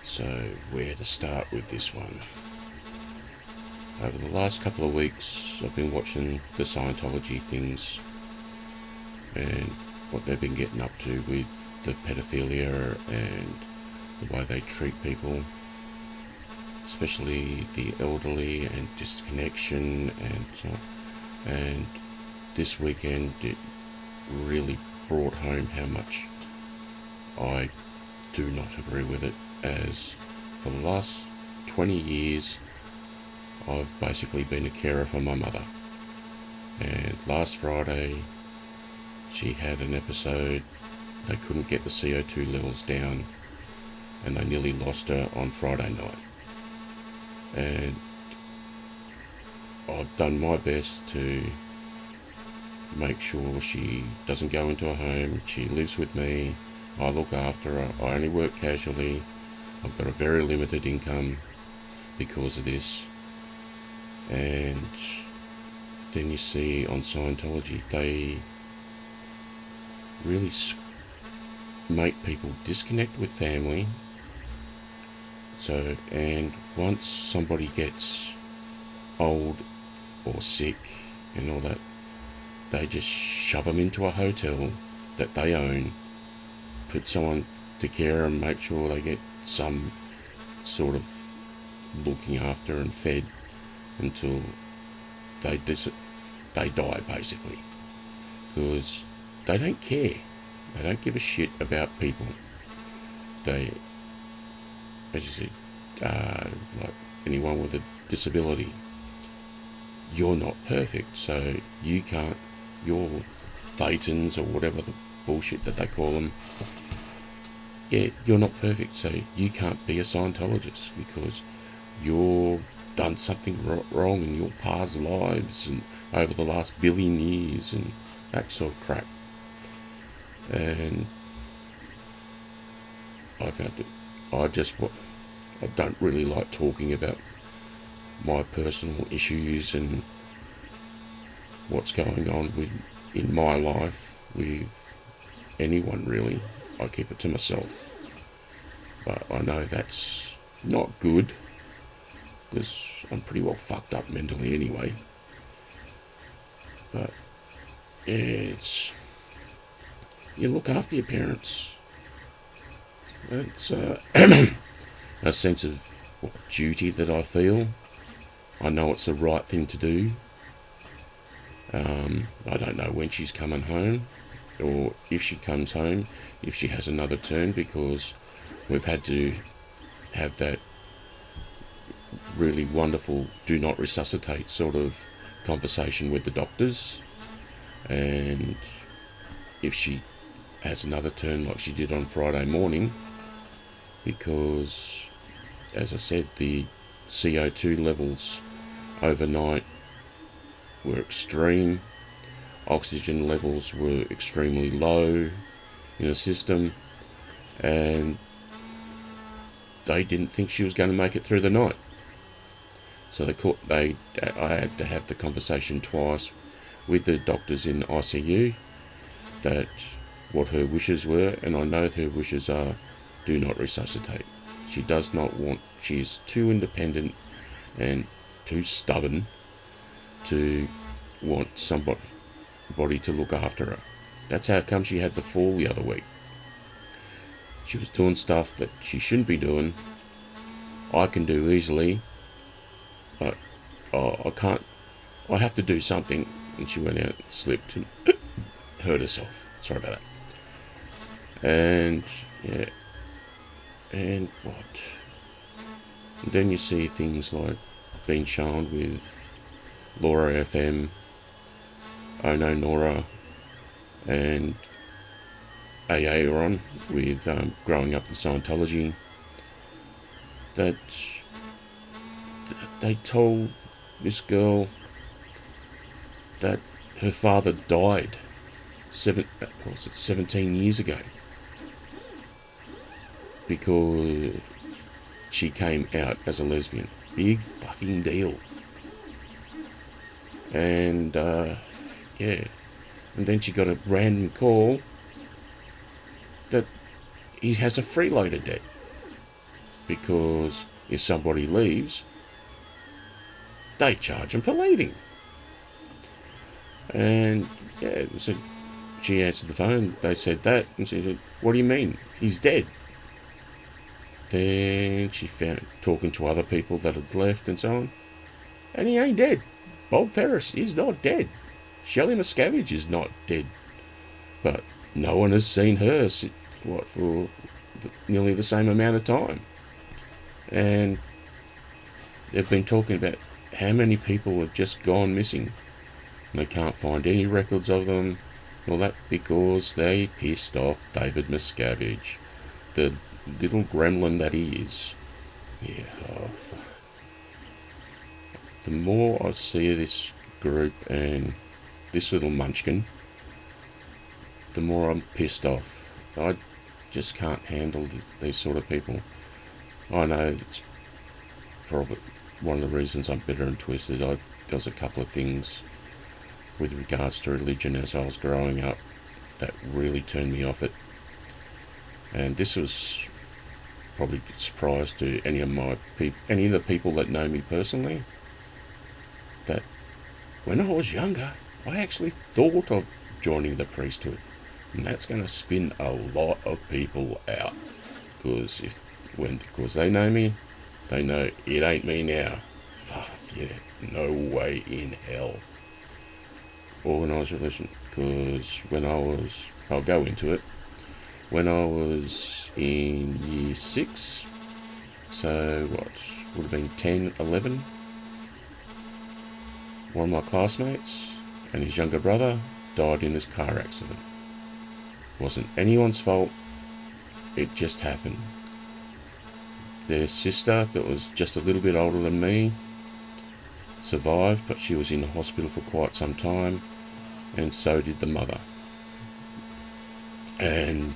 So, where to start with this one? Over the last couple of weeks, I've been watching the Scientology things and what they've been getting up to with the pedophilia and the way they treat people, especially the elderly, and disconnection and so on. And this weekend, it really brought home how much I do not agree with it, as for the last 20 years I've basically been a carer for my mother, and last Friday she had an episode. They couldn't get the CO2 levels down and they nearly lost her on Friday night, and I've done my best to make sure she doesn't go into a home. She lives with me, I look after her, I only work casually, I've got a very limited income because of this. And then you see on Scientology, they really make people disconnect with family. So, and once somebody gets old or sick and all that, they just shove them into a hotel that they own, put someone to care and make sure they get some sort of looking after and fed until they die, basically, because they don't care. They don't give a shit about people. They, as you said, like anyone with a disability, you're not perfect, so you can't. Your thetans, or whatever the bullshit that they call them, yeah, you're not perfect, so you can't be a Scientologist because you're done something wrong in your past lives and over the last billion years and that sort of crap. And I found it. I don't really like talking about my personal issues and what's going on in my life with anyone, really. I keep it to myself. But I know that's not good, because I'm pretty well fucked up mentally anyway. But yeah, it's, you look after your parents. It's a sense of duty that I feel. I know it's the right thing to do. I don't know when she's coming home, or if she comes home, if she has another turn, because we've had to have that really wonderful do not resuscitate sort of conversation with the doctors. And if she has another turn like she did on Friday morning, because as I said, the CO2 levels overnight were extreme, oxygen levels were extremely low in the system, and they didn't think she was going to make it through the night. So I had to have the conversation twice with the doctors in ICU, that what her wishes were, and I know her wishes are do not resuscitate. She does not want, she's too independent and too stubborn to want somebody to look after her. That's how come she had the fall the other week. She was doing stuff that she shouldn't be doing. I can do easily, but I can't. I have to do something, and she went out and slipped and hurt herself. Sorry about that. And yeah, and what? And then you see things like being shown with Laura FM, Oh No Nora, and AA are on with growing up in Scientology, that they told this girl that her father died 17 years ago because she came out as a lesbian. Big fucking deal. And yeah, and then she got a random call that he has a freeloader debt. because if somebody leaves, they charge them for leaving. And yeah, so she answered the phone. They said that, and she said, "What do you mean? He's dead." Then she found talking to other people that had left and so on, and he ain't dead. Bob Ferris is not dead. Shelley Miscavige is not dead. But no one has seen her, for nearly the same amount of time. And they've been talking about how many people have just gone missing. And they can't find any records of them. Well, that because they pissed off David Miscavige, the little gremlin that he is. Yeah, oh, fuck. The more I see this group and this little munchkin, the more I'm pissed off. I just can't handle these sort of people. I know it's probably one of the reasons I'm bitter and twisted. There was a couple of things with regards to religion as I was growing up that really turned me off it. And this was probably a surprise to any of the people that know me personally, that when I was younger, I actually thought of joining the priesthood. And that's going to spin a lot of people out. Because they know me, they know it ain't me now. Fuck yeah, no way in hell. Organised religion. Because I'll go into it. When I was in year 6, so what, would have been 10, 11, one of my classmates and his younger brother died in his car accident. Wasn't anyone's fault, it just happened. Their sister, that was just a little bit older than me, survived, but she was in the hospital for quite some time, and so did the mother. And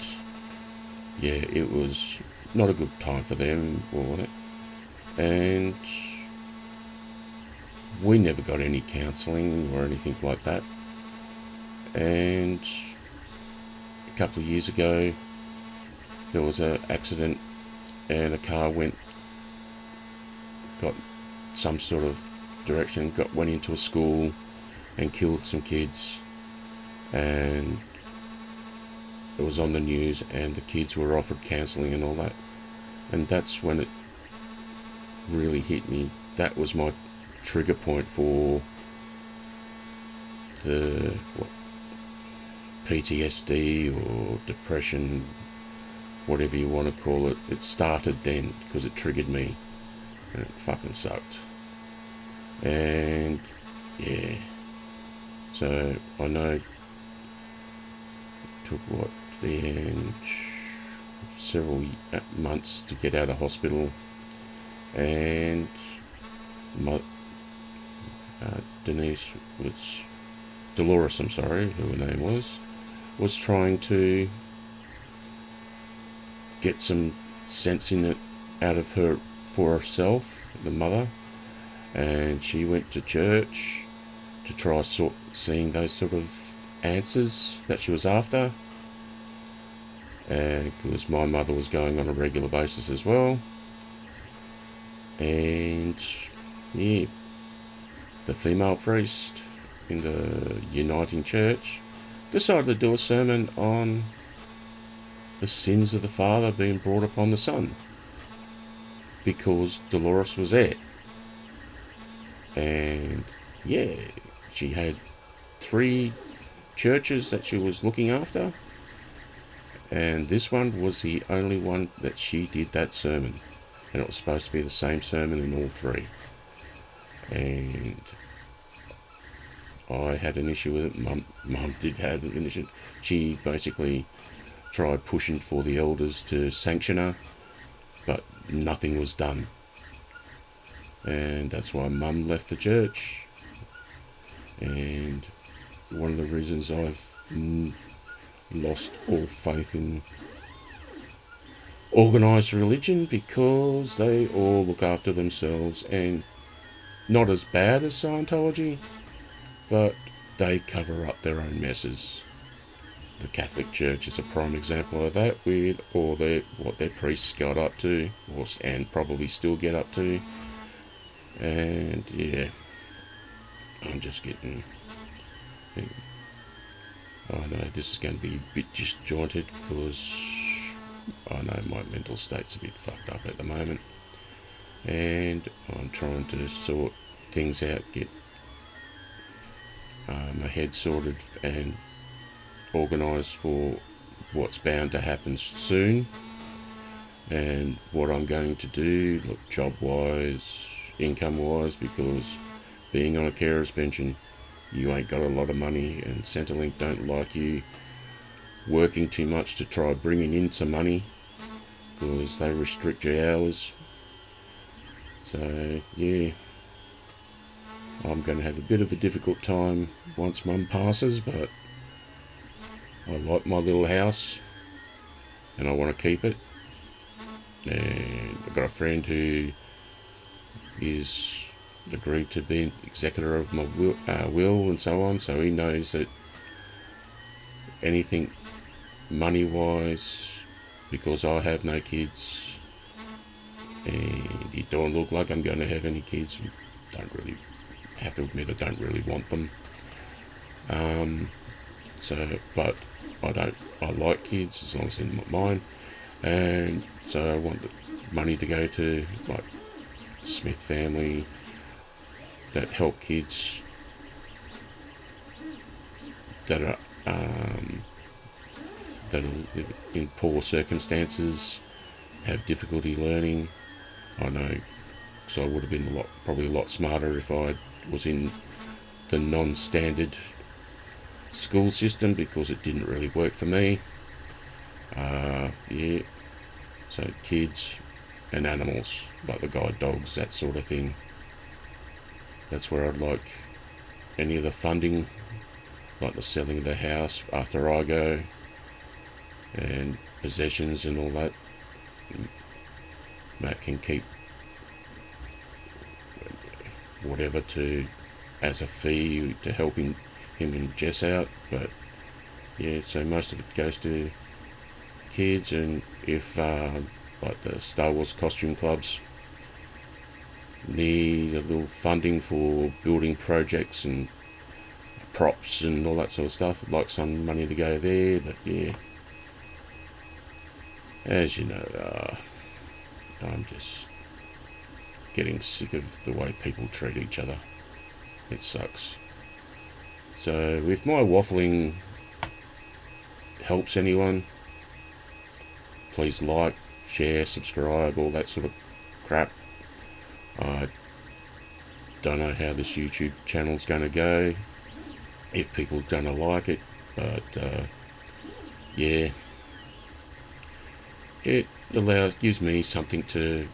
yeah, it was not a good time for them, and we never got any counselling or anything like that. And a couple of years ago, there was an accident and a car got some sort of direction, went into a school and killed some kids. And it was on the news, and the kids were offered counselling and all that. And that's when it really hit me. That was my trigger point for the PTSD or depression, whatever you want to call it. It started then because it triggered me, and it fucking sucked. And yeah, so I know it took and several months to get out of hospital, and Dolores, who her name was trying to get some sense in it out of her for herself, the mother, and she went to church to try seeing those sort of answers that she was after, and because my mother was going on a regular basis as well. And yeah, the female priest in the Uniting Church decided to do a sermon on the sins of the father being brought upon the son, because Dolores was there. And yeah, she had 3 churches that she was looking after, and this one was the only one that she did that sermon, and it was supposed to be the same sermon in all 3. And I had an issue with it. Mum did have an issue. She basically tried pushing for the elders to sanction her, but nothing was done, and that's why Mum left the church. And one of the reasons I've lost all faith in organised religion, because they all look after themselves, and not as bad as Scientology, but they cover up their own messes. The Catholic Church is a prime example of that, with all what their priests got up to, and probably still get up to. And yeah, I'm just getting... I know this is going to be a bit disjointed because I know my mental state's a bit fucked up at the moment. And I'm trying to sort things out, get my head sorted and organised for what's bound to happen soon, and what I'm going to do, look, job wise, income wise, because being on a carer's pension, you ain't got a lot of money, and Centrelink don't like you working too much to try bringing in some money because they restrict your hours. So yeah, I'm going to have a bit of a difficult time once Mum passes, but I like my little house and I want to keep it. And I've got a friend who is agreed to be executor of my will and so on, so he knows that anything money wise, because I have no kids and it don't look like I'm going to have any kids, don't really have to admit I don't really want them. But I like kids as long as they're not mine, and so I want the money to go to like Smith family that help kids that are in poor circumstances, have difficulty learning. I know, so I would have been probably a lot smarter if I was in the non-standard school system, because it didn't really work for me. Yeah, so kids and animals, like the guide dogs, that sort of thing. That's where I'd like any of the funding, like the selling of the house after I go, and possessions and all that. Matt can keep whatever as a fee to help him and Jess out, but yeah, so most of it goes to kids. And if like the Star Wars costume clubs need a little funding for building projects and props and all that sort of stuff, I'd like some money to go there. But yeah, as you know, I'm just getting sick of the way people treat each other. It sucks. So if my waffling helps anyone, please like, share, subscribe, all that sort of crap. I don't know how this YouTube channel's going to go, if people are going to like it, but yeah, it gives me something to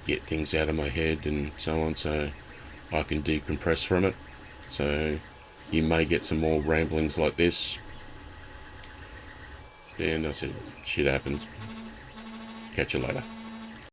get things out of my head and so on, so I can decompress from it. So you may get some more ramblings like this. And I said, shit happens. Catch you later.